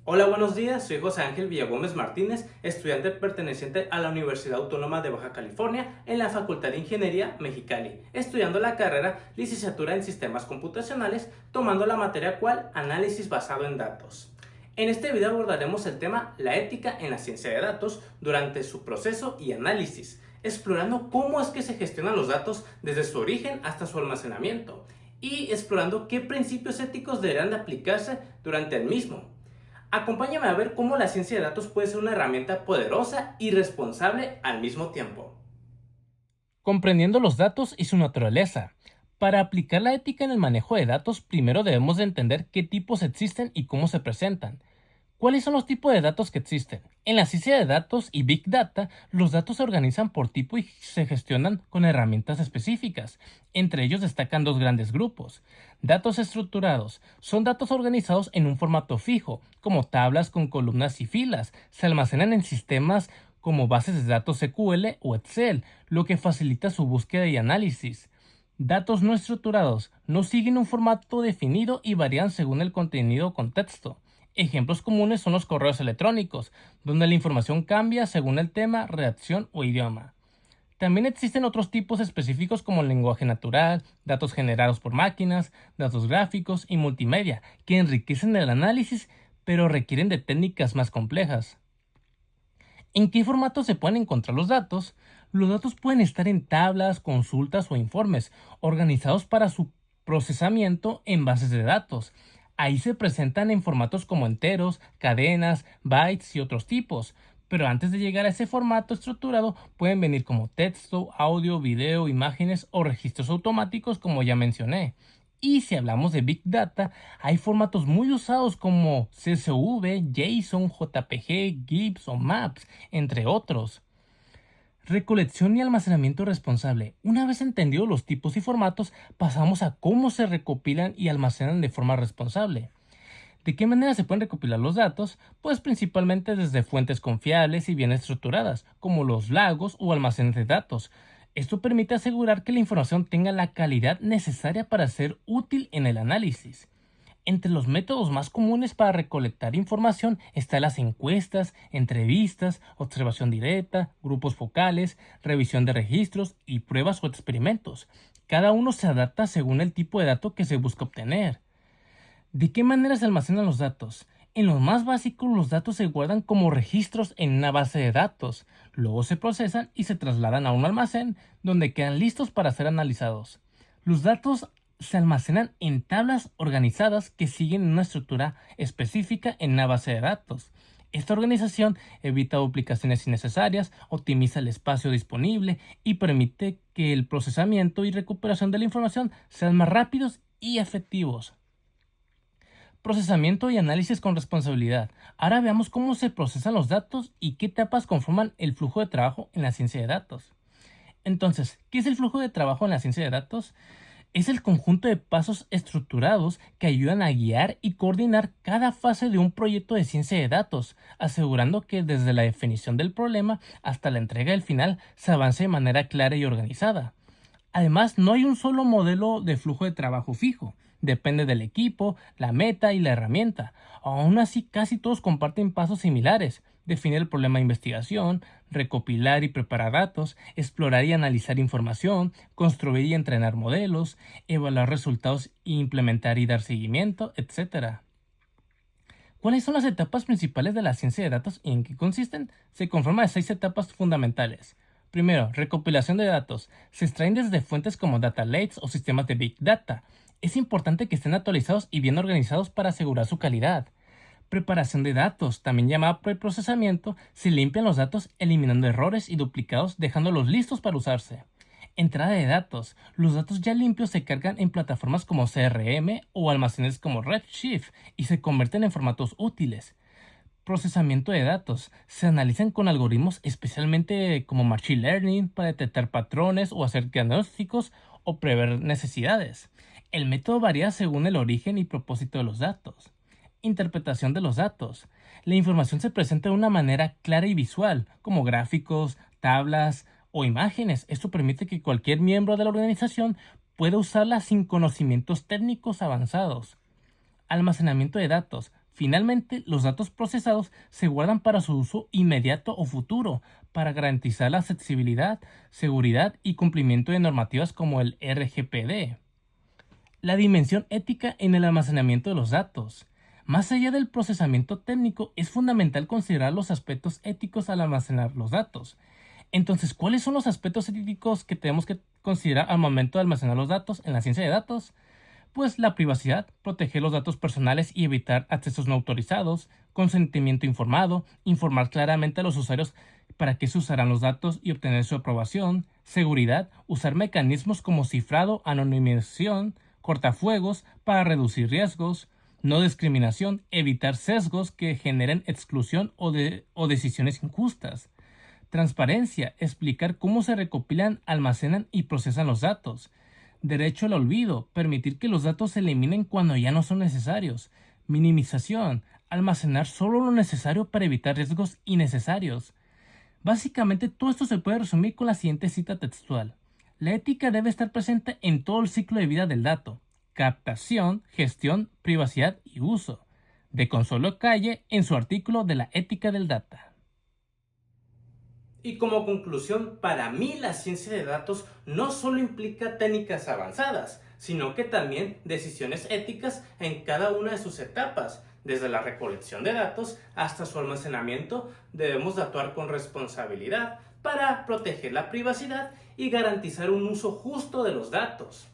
Hola, buenos días. Soy José Ángel Villagómez Martínez, estudiante perteneciente a la Universidad Autónoma de Baja California en la Facultad de Ingeniería Mexicali, estudiando la carrera Licenciatura en Sistemas Computacionales, tomando la materia cual Análisis basado en datos. En este video abordaremos el tema la ética en la ciencia de datos durante su proceso y análisis, explorando cómo es que se gestionan los datos desde su origen hasta su almacenamiento y explorando qué principios éticos deberán de aplicarse durante el mismo. Acompáñame a ver cómo la ciencia de datos puede ser una herramienta poderosa y responsable al mismo tiempo. Comprendiendo los datos y su naturaleza. Para aplicar la ética en el manejo de datos, primero debemos de entender qué tipos existen y cómo se presentan. ¿Cuáles son los tipos de datos que existen? En la ciencia de datos y Big Data, los datos se organizan por tipo y se gestionan con herramientas específicas. Entre ellos destacan dos grandes grupos. Datos estructurados. Son datos organizados en un formato fijo, como tablas con columnas y filas. Se almacenan en sistemas como bases de datos SQL o Excel, lo que facilita su búsqueda y análisis. Datos no estructurados no siguen un formato definido y varían según el contenido o contexto. Ejemplos comunes son los correos electrónicos, donde la información cambia según el tema, redacción o idioma. También existen otros tipos específicos como el lenguaje natural, datos generados por máquinas, datos gráficos y multimedia, que enriquecen el análisis pero requieren de técnicas más complejas. ¿En qué formato se pueden encontrar los datos? Los datos pueden estar en tablas, consultas o informes, organizados para su procesamiento en bases de datos. Ahí se presentan en formatos como enteros, cadenas, bytes y otros tipos. Pero antes de llegar a ese formato estructurado, pueden venir como texto, audio, video, imágenes o registros automáticos como ya mencioné. Y si hablamos de Big Data, hay formatos muy usados como CSV, JSON, JPG, GIFs o Maps, entre otros. Recolección y almacenamiento responsable. Una vez entendidos los tipos y formatos, pasamos a cómo se recopilan y almacenan de forma responsable. ¿De qué manera se pueden recopilar los datos? Pues principalmente desde fuentes confiables y bien estructuradas, como los lagos o almacenes de datos. Esto permite asegurar que la información tenga la calidad necesaria para ser útil en el análisis. Entre los métodos más comunes para recolectar información están las encuestas, entrevistas, observación directa, grupos focales, revisión de registros y pruebas o experimentos. Cada uno se adapta según el tipo de dato que se busca obtener. ¿De qué manera se almacenan los datos? En lo más básico, los datos se guardan como registros en una base de datos, luego se procesan y se trasladan a un almacén donde quedan listos para ser analizados. Los datos se almacenan en tablas organizadas que siguen una estructura específica en una base de datos. Esta organización evita duplicaciones innecesarias, optimiza el espacio disponible y permite que el procesamiento y recuperación de la información sean más rápidos y efectivos. Procesamiento y análisis con responsabilidad. Ahora veamos cómo se procesan los datos y qué etapas conforman el flujo de trabajo en la ciencia de datos. Entonces, ¿qué es el flujo de trabajo en la ciencia de datos? Es el conjunto de pasos estructurados que ayudan a guiar y coordinar cada fase de un proyecto de ciencia de datos, asegurando que desde la definición del problema hasta la entrega del final se avance de manera clara y organizada. Además, no hay un solo modelo de flujo de trabajo fijo. Depende del equipo, la meta y la herramienta. Aún así, casi todos comparten pasos similares. Definir el problema de investigación, recopilar y preparar datos, explorar y analizar información, construir y entrenar modelos, evaluar resultados e implementar y dar seguimiento, etc. ¿Cuáles son las etapas principales de la ciencia de datos y en qué consisten? Se conforma de 6 etapas fundamentales. Primero, recopilación de datos. Se extraen desde fuentes como data lakes o sistemas de Big Data. Es importante que estén actualizados y bien organizados para asegurar su calidad. Preparación de datos, también llamada preprocesamiento, se limpian los datos eliminando errores y duplicados dejándolos listos para usarse. Entrada de datos. Los datos ya limpios se cargan en plataformas como CRM o almacenes como Redshift y se convierten en formatos útiles. Procesamiento de datos. Se analizan con algoritmos especialmente como Machine Learning para detectar patrones o hacer diagnósticos o prever necesidades. El método varía según el origen y propósito de los datos. Interpretación de los datos. La información se presenta de una manera clara y visual, como gráficos, tablas o imágenes. Esto permite que cualquier miembro de la organización pueda usarla sin conocimientos técnicos avanzados. Almacenamiento de datos. Finalmente, los datos procesados se guardan para su uso inmediato o futuro, para garantizar la accesibilidad, seguridad y cumplimiento de normativas como el RGPD. La dimensión ética en el almacenamiento de los datos. Más allá del procesamiento técnico, es fundamental considerar los aspectos éticos al almacenar los datos. Entonces, ¿cuáles son los aspectos éticos que tenemos que considerar al momento de almacenar los datos en la ciencia de datos? Pues la privacidad, proteger los datos personales y evitar accesos no autorizados, consentimiento informado, informar claramente a los usuarios para qué se usarán los datos y obtener su aprobación, seguridad, usar mecanismos como cifrado, anonimización, cortafuegos para reducir riesgos, no discriminación, evitar sesgos que generen exclusión o decisiones injustas. Transparencia, explicar cómo se recopilan, almacenan y procesan los datos. Derecho al olvido, permitir que los datos se eliminen cuando ya no son necesarios. Minimización, almacenar solo lo necesario para evitar riesgos innecesarios. Básicamente todo esto se puede resumir con la siguiente cita textual. La ética debe estar presente en todo el ciclo de vida del dato: captación, gestión, privacidad y uso. De Consuelo Calle en su artículo de la ética del data. Y como conclusión, para mí la ciencia de datos no solo implica técnicas avanzadas, sino que también decisiones éticas en cada una de sus etapas. Desde la recolección de datos hasta su almacenamiento, debemos de actuar con responsabilidad para proteger la privacidad y garantizar un uso justo de los datos.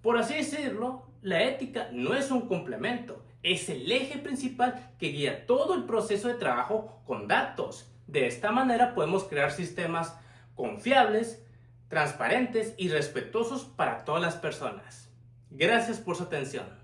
Por así decirlo, la ética no es un complemento, es el eje principal que guía todo el proceso de trabajo con datos. De esta manera podemos crear sistemas confiables, transparentes y respetuosos para todas las personas. Gracias por su atención.